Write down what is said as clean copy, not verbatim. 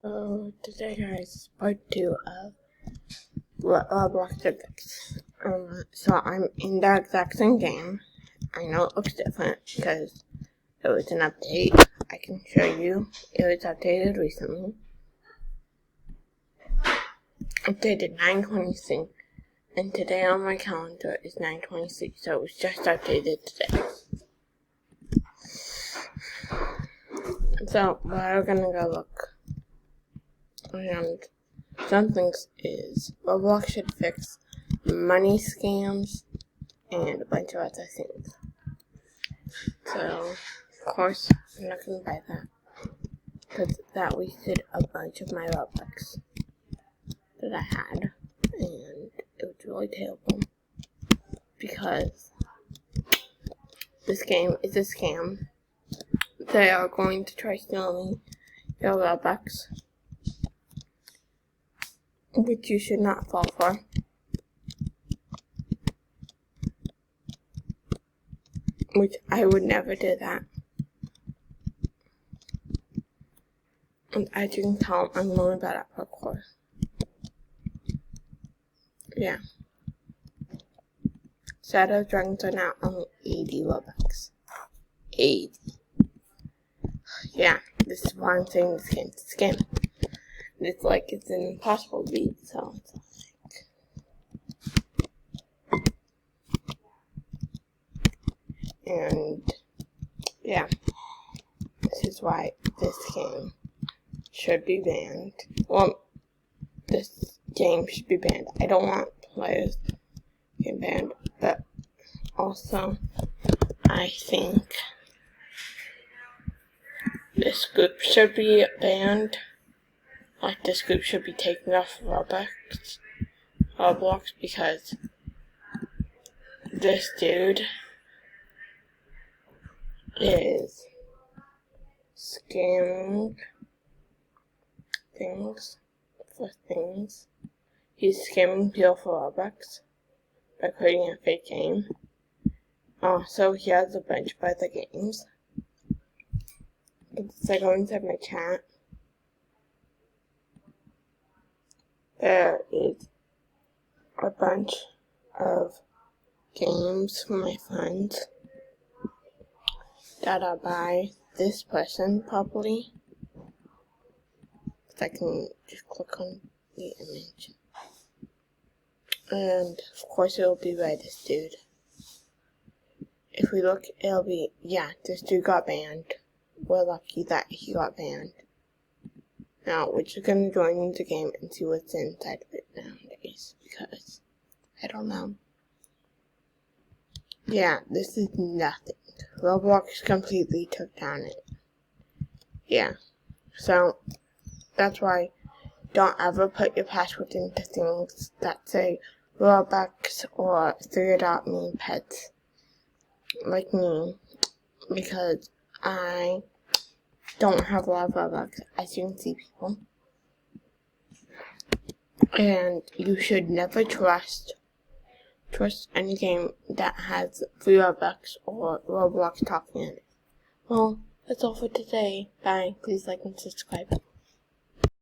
So today, guys, is part 2 of Roblox Roblox. So I'm in the exact same game. I know it looks different because it was an update. I can show you. It was updated recently. Updated 9/26, and today on my calendar is 9/26. So it was just updated today. So we're gonna go look. And some things is Roblox should fix money scams and a bunch of other things. So, of course, I'm not going to buy that because that wasted a bunch of my Robux that I had, and it was really terrible because this game is a scam. They are going to try stealing your Robux, which you should not fall for. Which I would never do that. And as you can tell, I'm really bad at parkour. Yeah. Shadow Dragons are now only 80 Robux. 80. Yeah, this is why I'm saying this game's a scam. It's like it's an impossible beat, so it's like. And yeah, this is why this game should be banned. Well, this game should be banned. I don't want players getting banned, but also I think this group should be banned. Like, this group should be taken off Roblox because this dude is scamming things for things. He's scamming people for Robux by creating a fake game. Also, he has a bunch of other games. So I go inside my chat. There is a bunch of games for my friends that are by this person probably. So I can just click on the image. And of course it will be by this dude. If we look, it'll be, yeah, this dude got banned. We're lucky that he got banned. Now, we're just going to join the game and see what's inside of it nowadays, because I don't know. Yeah, this is nothing. Roblox completely took down it. Yeah, so that's why don't ever put your password into things that say Robux or 3.me pets like me, because I don't have a lot of Robux, as you can see, people. And you should never trust any game that has free Robux or Roblox talking in it. Well, that's all for today. Bye. Please like and subscribe.